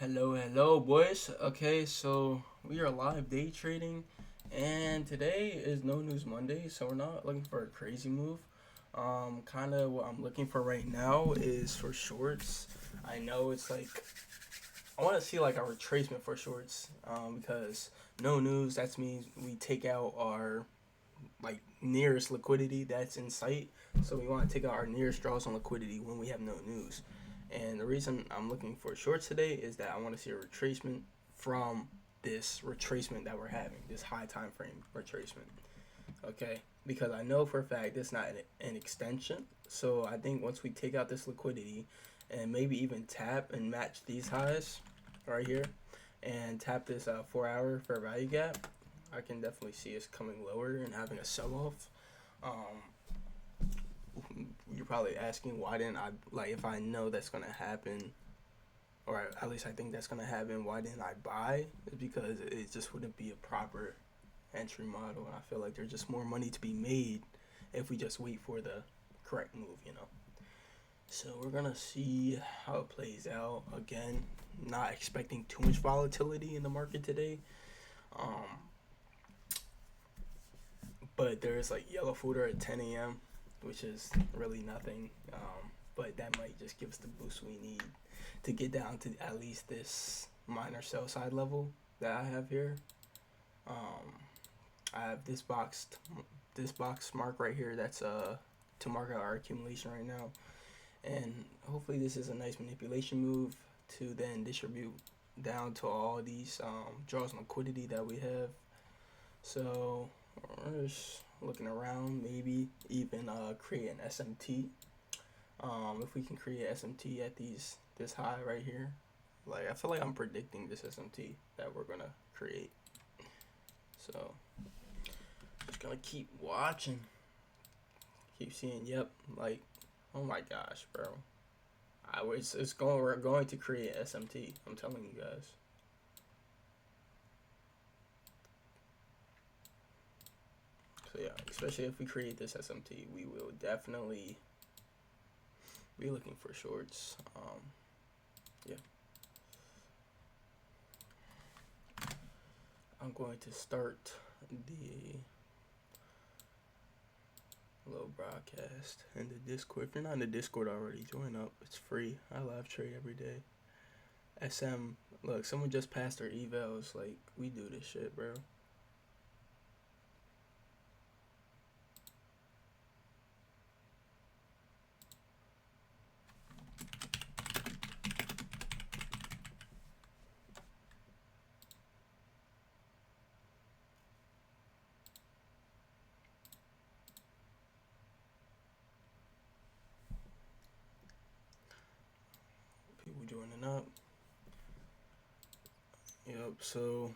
Hello, boys. Okay, so we are live day trading, and today is No News Monday, so we're not looking for a crazy move. Kind of what I'm looking for right now is for shorts. I know it's like I want to see like a retracement for shorts, because no news. That means we take out our like nearest liquidity that's in sight. So we want to take out our nearest draws on liquidity when we have no news. And the reason I'm looking for shorts today is that I want to see a retracement from this retracement that we're having, this high time frame retracement. Okay, because I know for a fact this is not an extension. So I think once we take out this liquidity and maybe even tap and match these highs right here and tap this 4 hour fair value gap, I can definitely see us coming lower and having a sell off. You're probably asking why didn't I, like, if I know that's gonna happen, or at least I think that's gonna happen, why didn't I buy? It's because it just wouldn't be a proper entry model, and I feel like there's just more money to be made if we just wait for the correct move. So we're gonna see how it plays out. Again, not expecting too much volatility in the market today. But there's like yellow footer at 10 a.m., which is really nothing. But that might just give us the boost we need to get down to at least this minor sell side level that I have here. I have this box mark right here. That's to mark out our accumulation right now, and hopefully this is a nice manipulation move to then distribute down to all these draws and liquidity that we have. So we're just looking around, maybe even create an SMT. If we can create SMT at this high right here, like I feel like I'm predicting this SMT that we're gonna create. So just gonna keep watching, keep seeing. Yep, like oh my gosh, bro. We're going to create SMT. I'm telling you guys. So yeah, especially if we create this SMT, we will definitely be looking for shorts. Yeah. I'm going to start the little broadcast in the Discord. If you're not in the Discord already, join up. It's free. I live trade every day. SM, look, someone just passed their evals. Like, we do this shit, bro. People joining up. Yep, so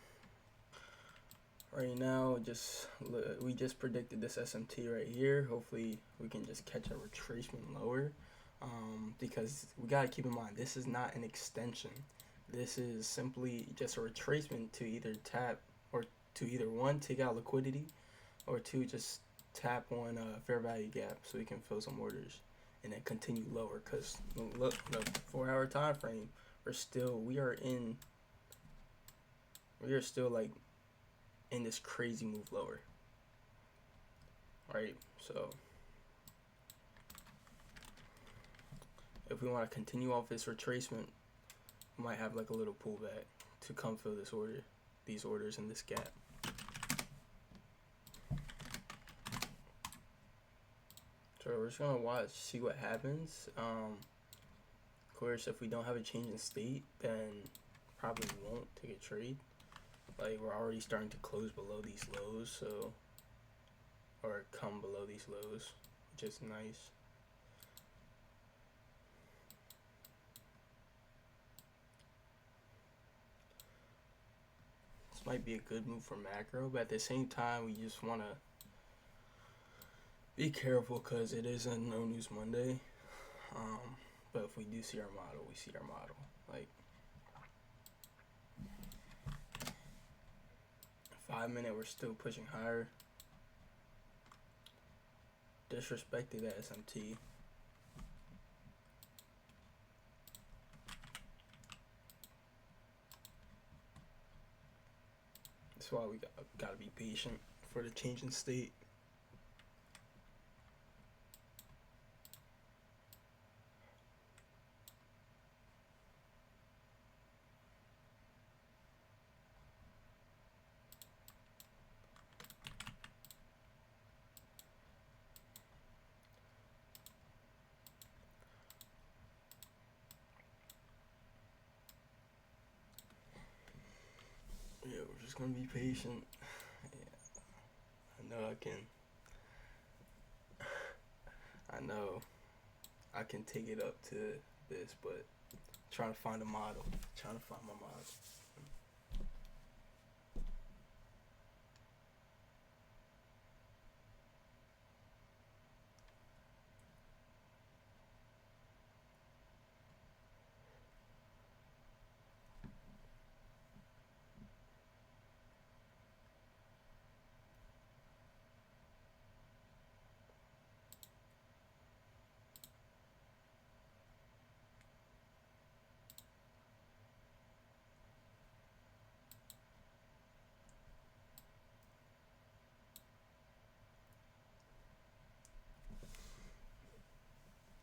right now, we just predicted this SMT right here. Hopefully, we can just catch a retracement lower, because we gotta keep in mind this is not an extension. This is simply just a retracement to either tap or to either one take out liquidity, or two just tap on a fair value gap so we can fill some orders and then continue lower. Cause look, the 4 hour time frame, we are still like in this crazy move lower, right? So if we want to continue off this retracement, we might have like a little pullback to come fill these orders in this gap. So we're just gonna watch, see what happens. Of course, if we don't have a change in state, then probably won't take a trade. Like, we're already starting to close below these lows, so, or come below these lows, which is nice. This might be a good move for macro, but at the same time, we just want to be careful because it is a No News Monday. But if we do see our model, we see our model. Like, 5 minute, we're still pushing higher. Disrespected that SMT. That's why we gotta be patient for the change in state. Yeah, we're just gonna be patient. Yeah, I know I can take it up to this, but trying to find a model. Trying to find my model.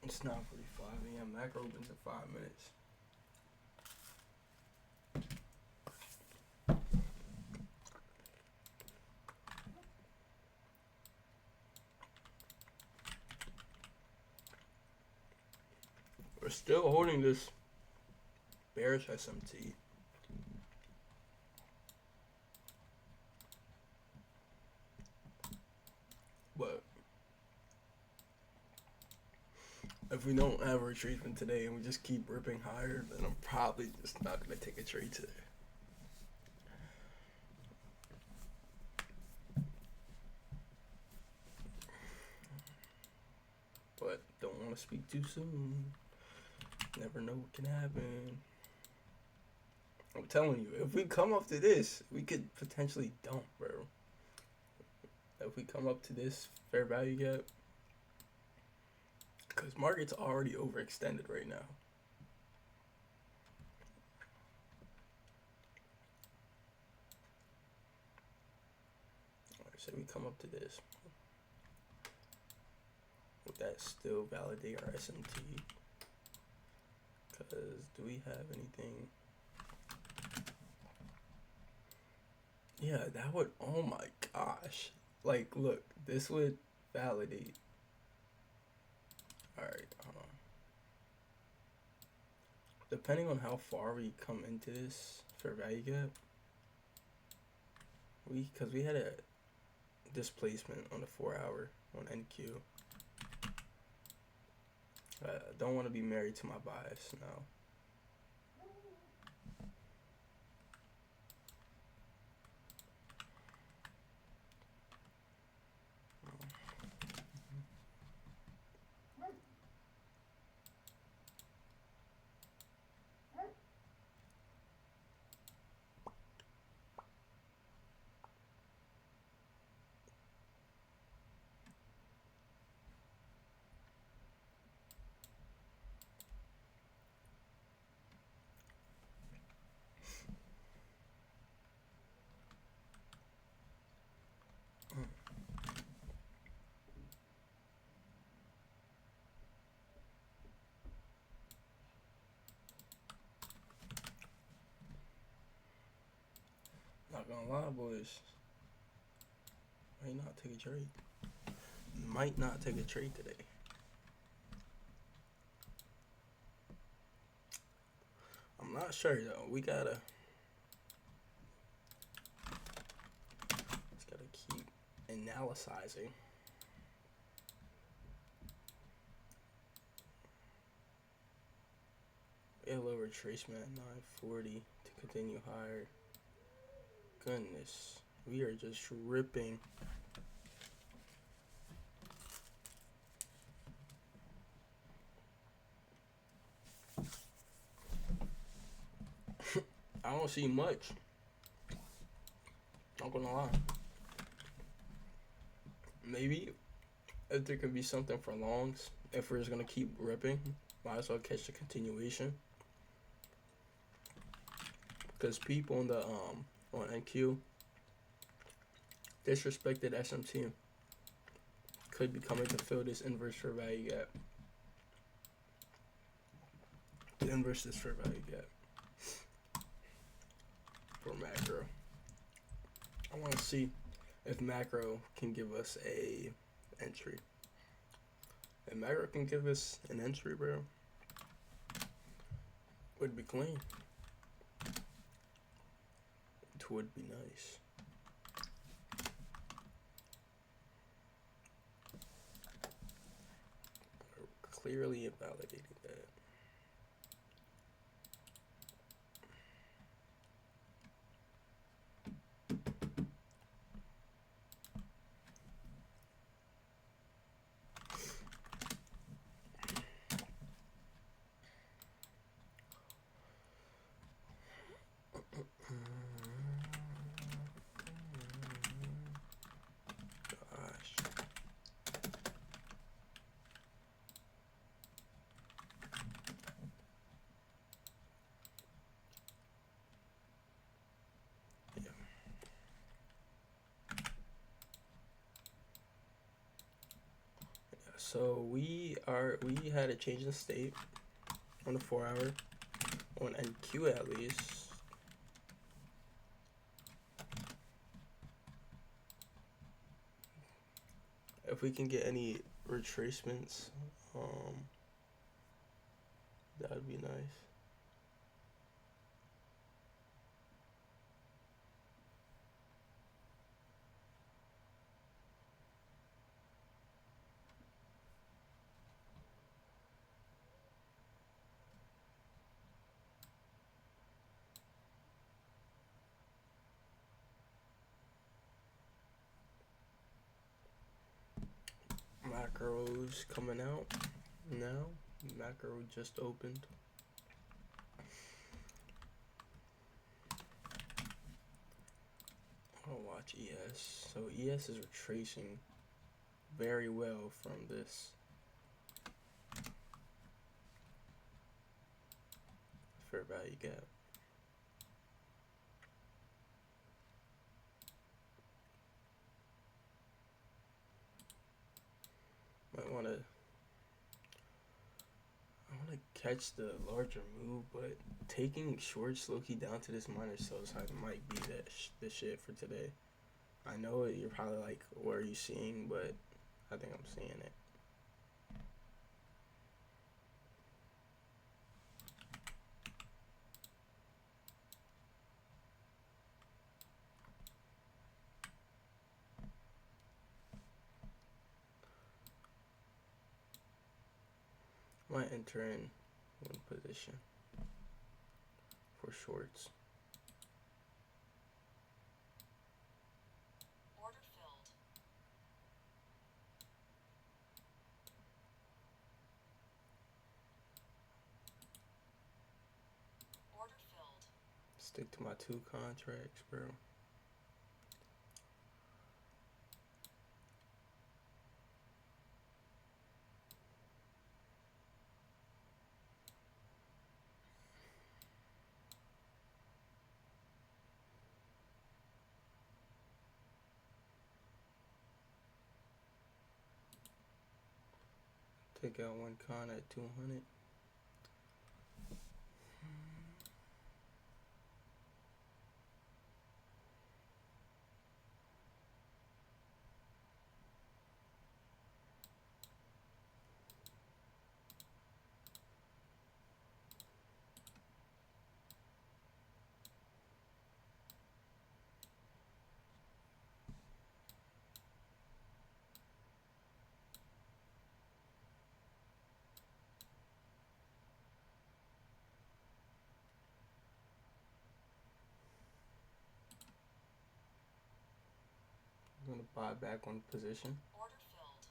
It's 9:45 a.m. Macro opens in 5 minutes. We're still holding this bearish SMT. But if we don't have a retracement today and we just keep ripping higher, then I'm probably just not going to take a trade today. But don't want to speak too soon. Never know what can happen. I'm telling you, if we come up to this, we could potentially dump, bro. If we come up to this fair value gap, because market's already overextended right now. Alright, so we come up to this. Would that still validate our SMT? Because do we have anything? Yeah, that would, oh my gosh. Like, look, this would validate. Alright, depending on how far we come into this fair value gap, because we had a displacement on the 4 hour on NQ. I don't want to be married to my bias now. Not gonna lie, boys. Might not take a trade. Might not take a trade today. I'm not sure though. We gotta keep analyzing. We have a little retracement at 940 to continue higher. Goodness, we are just ripping. I don't see much. Not gonna lie. Maybe if there could be something for longs, if we're just gonna keep ripping, might as well catch the continuation. Because people in the on NQ disrespected SMT could be coming to fill this inverse fair value gap. The inverse this fair value gap for macro. I want to see if macro can give us a entry. If macro can give us an entry, bro, would be clean. It would be nice. We're clearly invalidating that. So we had a change in state on the 4 hour, on NQ at least. If we can get any retracements, that would be nice. Macros coming out now. Macro just opened. I'll watch ES. So ES is retracing very well from this fair value gap. I want to catch the larger move, but taking shorts low-key down to this minor sell side might be the shit for today. I know you're probably like, what are you seeing? But I think I'm seeing it. Might enter in one position for shorts. Order filled. Order filled. Stick to my 2 contracts, bro. Take out 1 con at 200. I'm gonna buy back 1 position. Order filled.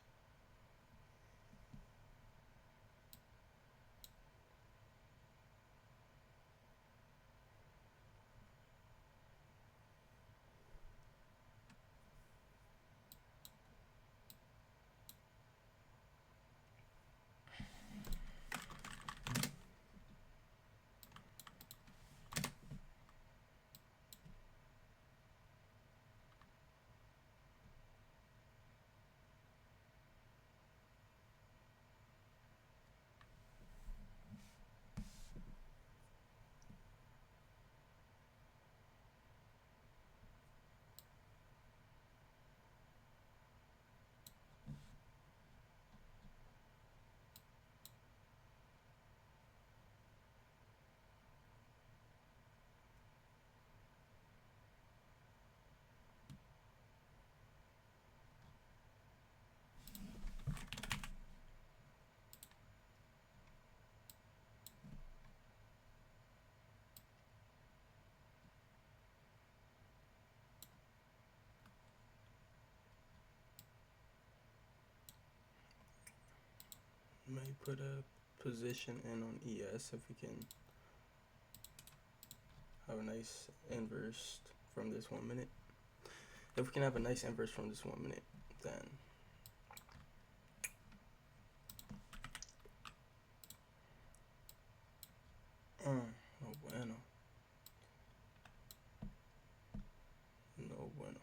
Might put a position in on ES if we can have a nice inverse from this 1 minute. If we can have a nice inverse from this 1 minute, then no bueno. No bueno.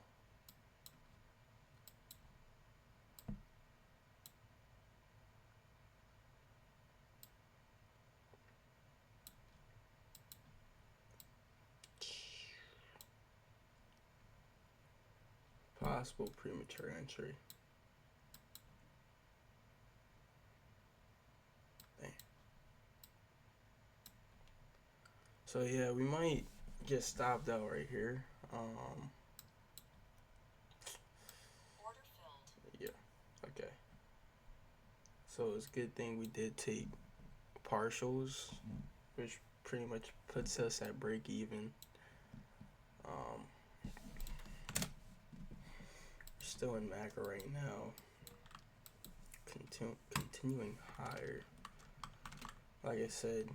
Possible premature entry. Dang. So yeah, we might get stopped out right here. Order filled. Yeah. Okay. So it's a good thing we did take partials, which pretty much puts us at break even. Still in macro right now. Continuing higher. Like I said,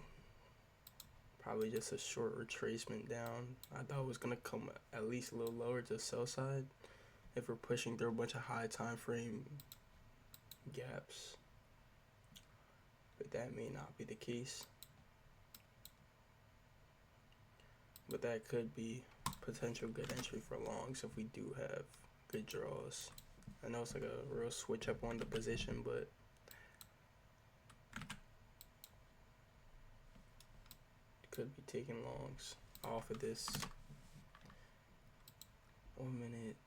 probably just a short retracement down. I thought it was gonna come at least a little lower to the sell side if we're pushing through a bunch of high time frame gaps, but that may not be the case. But that could be potential good entry for longs if we do have good draws. I know it's like a real switch up on the position, but could be taking longs off of this 1 minute.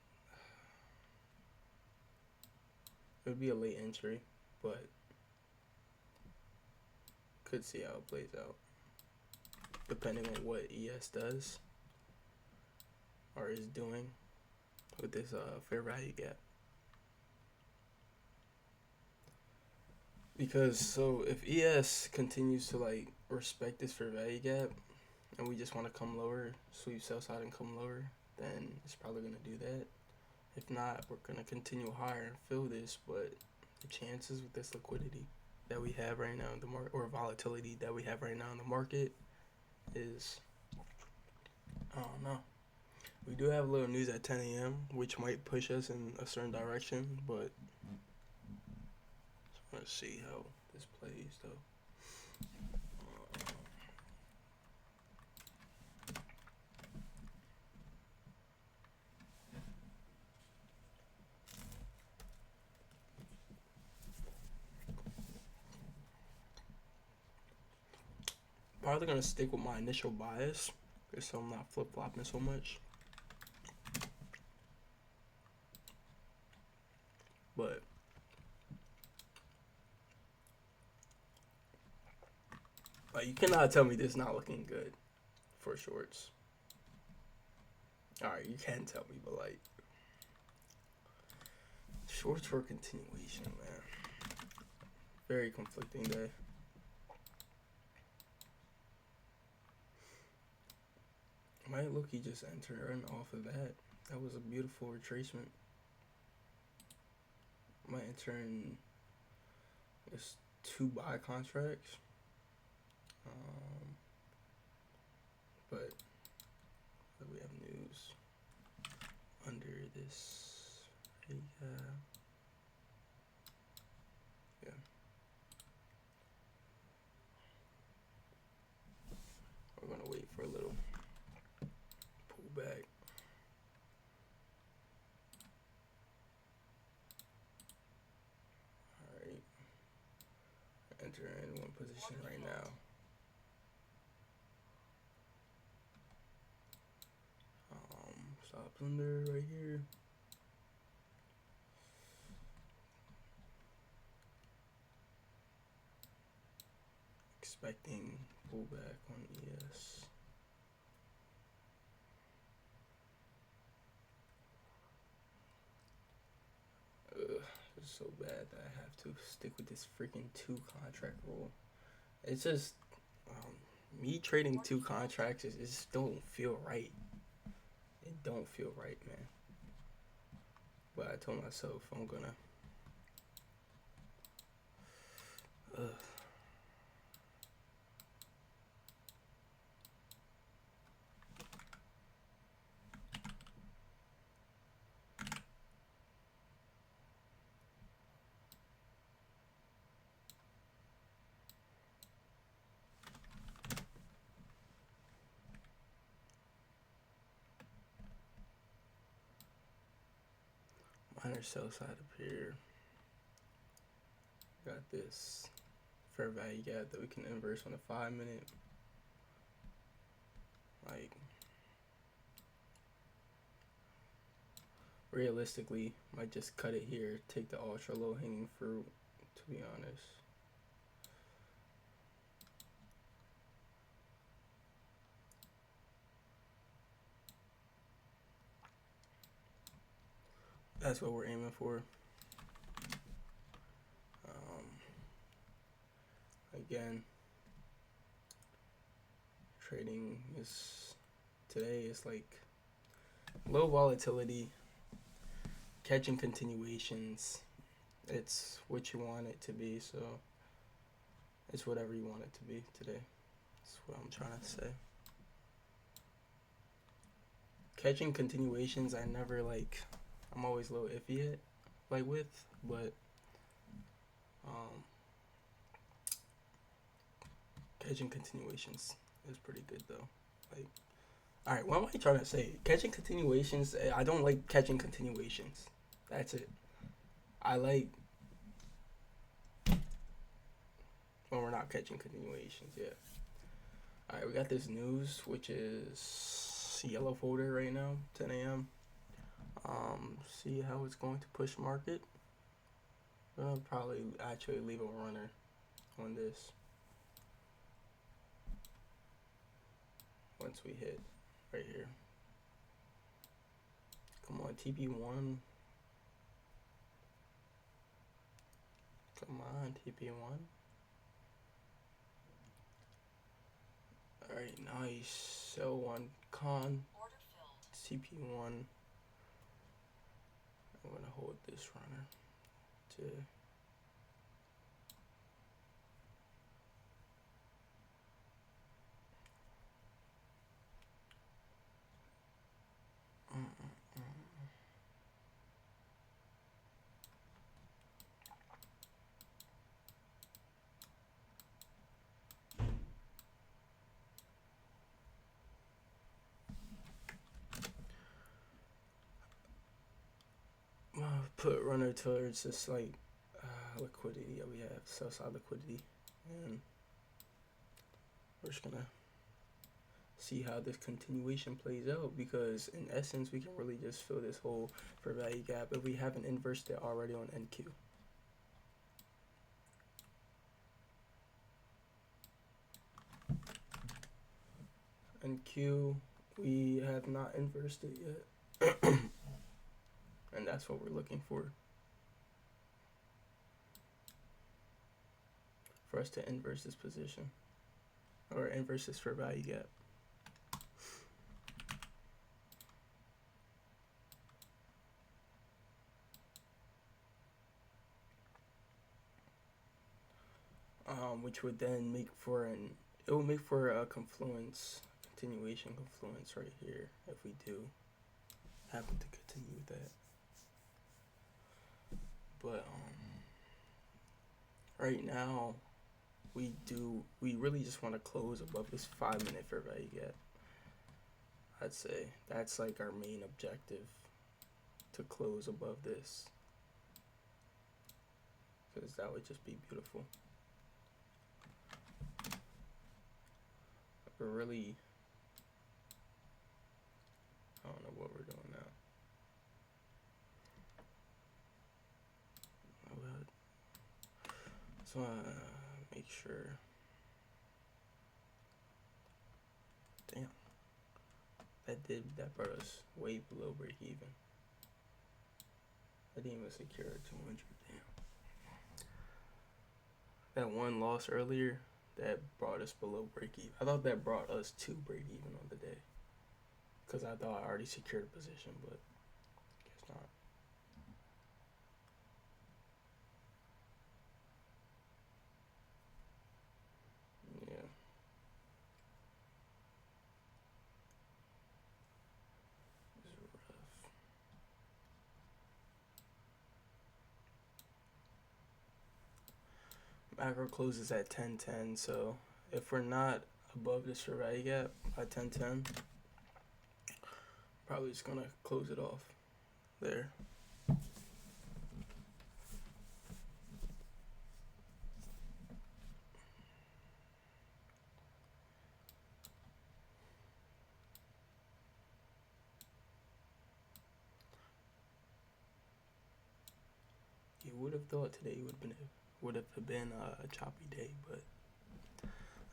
It would be a late entry, but could see how it plays out depending on what ES does or is doing with this fair value gap. Because so if ES continues to like respect this fair value gap and we just want to come lower, sweep sell side and come lower, then it's probably gonna do that. If not, we're gonna continue higher and fill this, but the chances with this liquidity that we have right now in the market, or volatility that we have right now in the market, is, I don't know. We do have a little news at 10 a.m., which might push us in a certain direction, but let's see how this plays though. Probably gonna stick with my initial bias, just so I'm not flip flopping so much. But like, you cannot tell me this is not looking good for shorts. All right, you can tell me, but like shorts for continuation, man. Very conflicting day. Might Loki just enter and off of that. That was a beautiful retracement. Might enter in just 2 buy contracts. But we have news under this. Yeah. We're gonna wait for a little pullback. Alright. Enter in one position right now. Stop under right here. Expecting pullback on ES. It's so bad that I have to stick with this freaking 2 contract rule. It's just me trading 2 contracts it just don't feel right. It don't feel right, man. But I told myself I'm gonna Ugh. Minor sell side up here. Got this fair value gap that we can inverse on a 5 minute. Like, realistically, might just cut it here, take the ultra low hanging fruit, to be honest. That's what we're aiming for. Again, trading is today is like low volatility, catching continuations. It's what you want it to be, so it's whatever you want it to be today. That's what I'm trying to say. Catching continuations, I never like. I'm always a little iffy with, but catching continuations is pretty good though. Like, all right, what am I trying to say? Catching continuations. I don't like catching continuations. That's it. I like when we're not catching continuations. Yeah. All right, we got this news, which is yellow folder right now, 10 a.m. See how it's going to push market. I'll probably actually leave a runner on this once we hit right here. Come on, TP1. Come on, TP1. Alright, nice. Sell one con. TP1. I'm gonna hold this runner to put runner towards this like liquidity that we have, sell side liquidity, and we're just gonna see how this continuation plays out, because in essence we can really just fill this whole fair value gap if we haven't inversed it already on NQ. NQ, we have not inversed it yet. And that's what we're looking for us to inverse this position, or inverse this fair value gap. Which would then make for it will make for a continuation confluence right here if we do happen to continue with that. But right now we really just want to close above this 5 minute fair value gap. I'd say that's like our main objective, to close above this, because that would just be beautiful. We're really, I don't know what we're doing now. So make sure. Damn, that brought us way below break even. I didn't even secure 200. Damn. That one loss earlier, that brought us below break even. I thought that brought us to break even on the day, because I thought I already secured a position, but guess not. macro closes at 10.10, so if we're not above this fair value gap at 10.10, probably just gonna close it off there. You would have thought today would have been a choppy day, but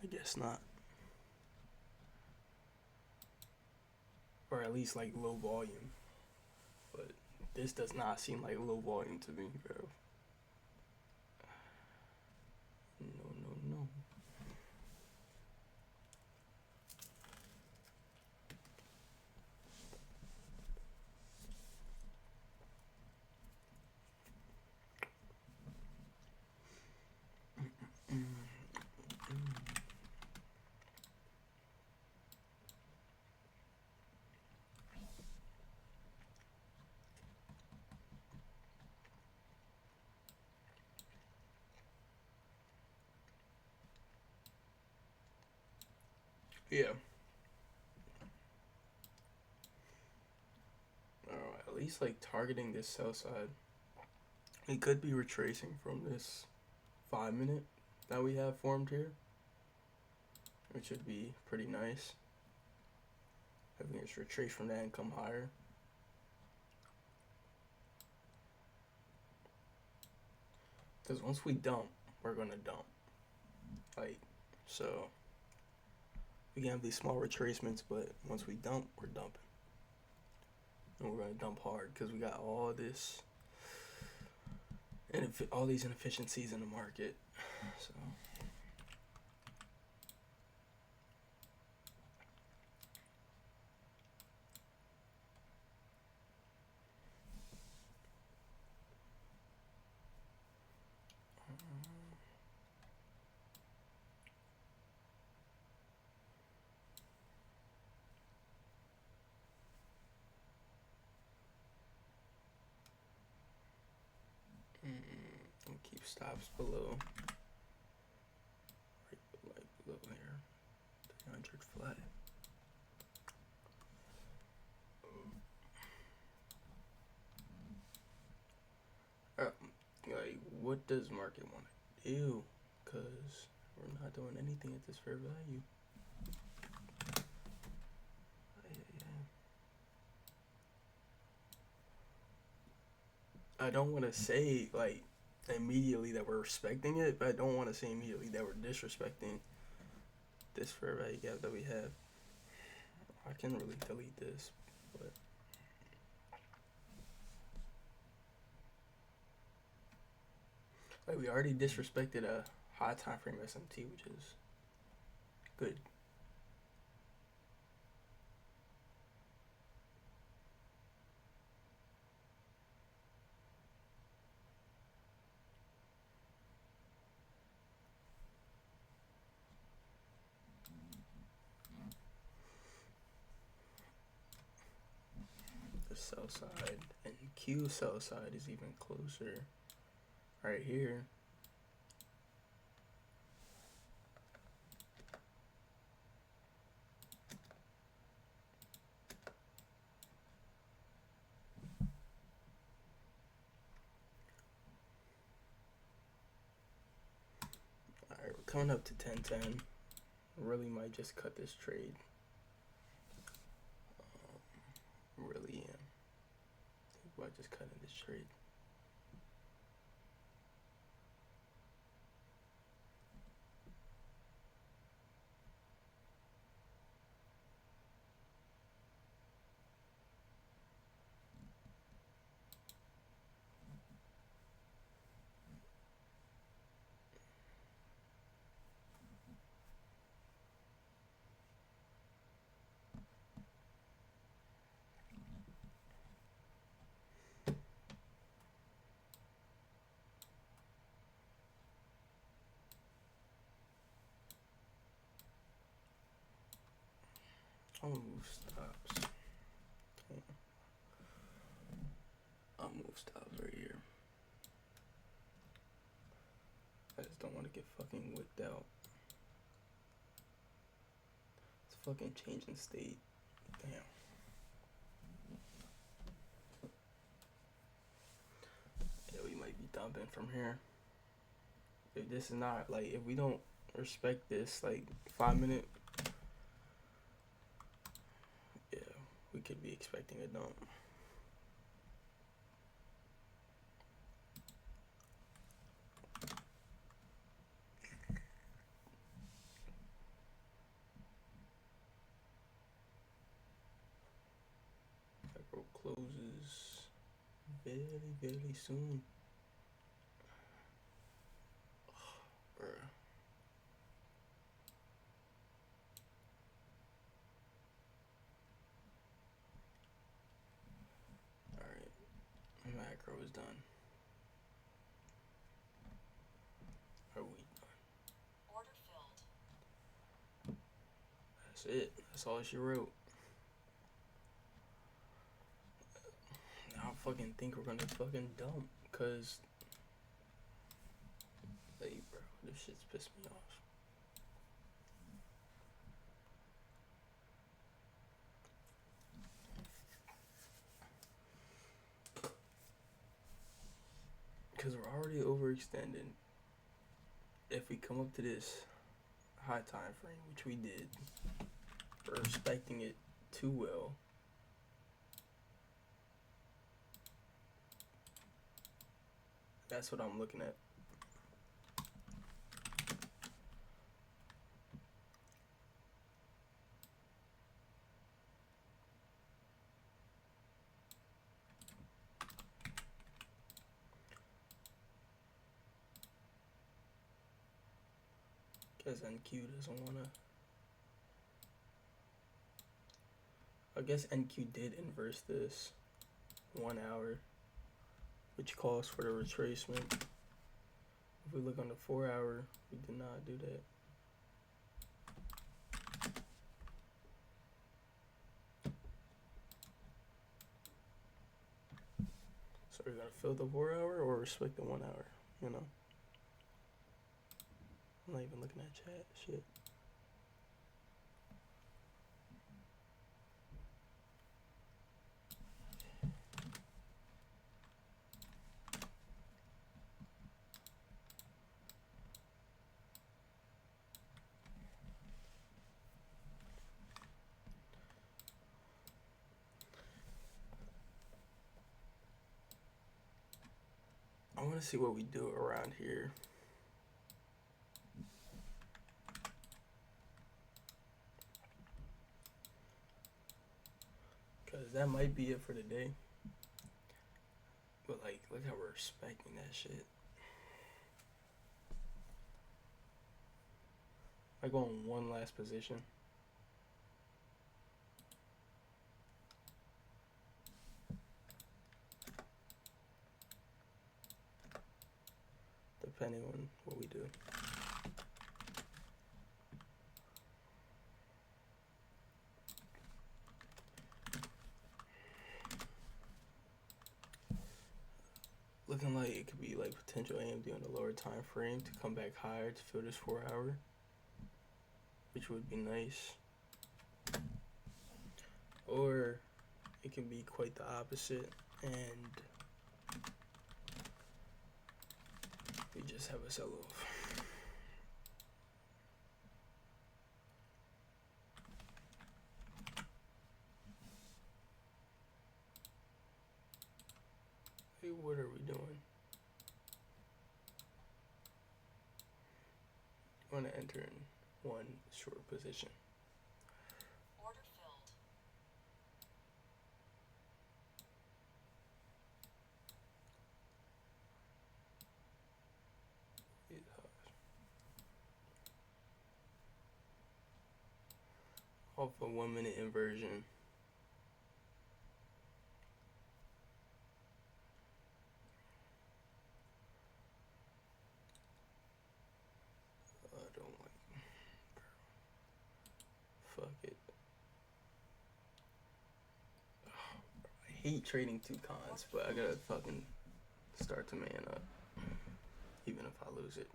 I guess not. Or at least like low volume. But this does not seem like low volume to me, bro. No. Yeah. At least like targeting this sell side. It could be retracing from this 5-minute that we have formed here, which would be pretty nice. If we just retrace from that and come higher. Because once we dump, we're gonna dump. Like, so we can have these small retracements, but once we dump, we're dumping. And we're gonna dump hard because we got all this and all these inefficiencies in the market. So and keep stops below, right below here, 300 flat. Like, what does market want to do? Because we're not doing anything at this fair value. I don't want to say like immediately that we're respecting it, but I don't want to say immediately that we're disrespecting this fair value gap that we have. I can really delete this, but like we already disrespected a high time frame SMT, which is good. The sell side and Q sell side is even closer right here. Alright, we're coming up to 10.10. Really might just cut this trade. Really am. I think about just cutting this trade. I'll move stops. Okay. I'll move stops right here. I just don't want to get fucking whipped out. It's fucking changing state. Damn. Yeah, we might be dumping from here. If this is not, like, if we don't respect this, like, 5 minute, yeah, we could be expecting a dump. Micro closes very soon. Bruh. Alright, macro is done. Are we done? Order filled. That's it. That's all she wrote. Now I fucking think we're gonna fucking dump, cause, hey, bro, this shit's pissed me off. Cause we're already overextended. If we come up to this high time frame, which we did, we're respecting it too well. That's what I'm looking at. Guess NQ doesn't wanna. I guess NQ did inverse this 1 hour, which calls for the retracement. If we look on the 4 hour, we did not do that. So we're gonna fill the 4 hour or respect the 1 hour, you know? I'm not even looking at chat, shit. I want to see what we do around here. Because that might be it for the day. But, like, look how we're respecting that shit. I go in one last position. Depending on what we do. Looking like it could be like potential AMD on the lower time frame to come back higher to fill this 4 hour, which would be nice. Or it can be quite the opposite and we just have a sell-off. Hey, what are we doing? I want to enter in one short position. Order filled. Off a 1 minute inversion. I don't like. Fuck it. I hate trading two cons, but I gotta fucking start to man up, even if I lose it.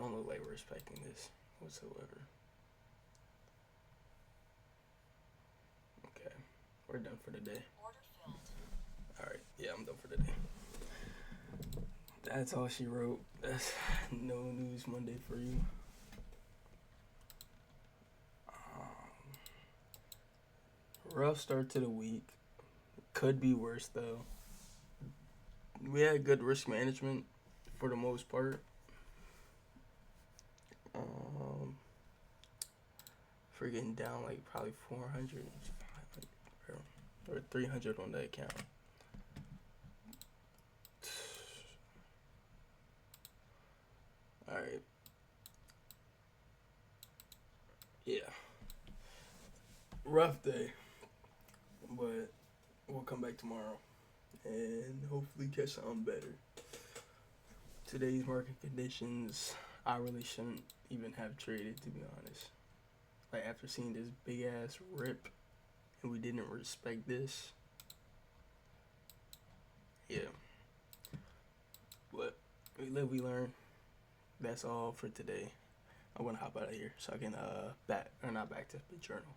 don't look like we're respecting this whatsoever. Okay, we're done for the day. Order filled. Alright, yeah, I'm done for the day. That's all she wrote. That's no news Monday for you. Rough start to the week. Could be worse though. We had good risk management for the most part. For getting down like probably 400, 500, or 300 on the account. All right. Yeah. Rough day, but we'll come back tomorrow and hopefully catch something better. Today's market conditions, I really shouldn't even have traded, to be honest. Like, after seeing this big ass rip and we didn't respect this, yeah. But we live, we learn. That's all for today. I'm gonna hop out of here so I can not back to the journal.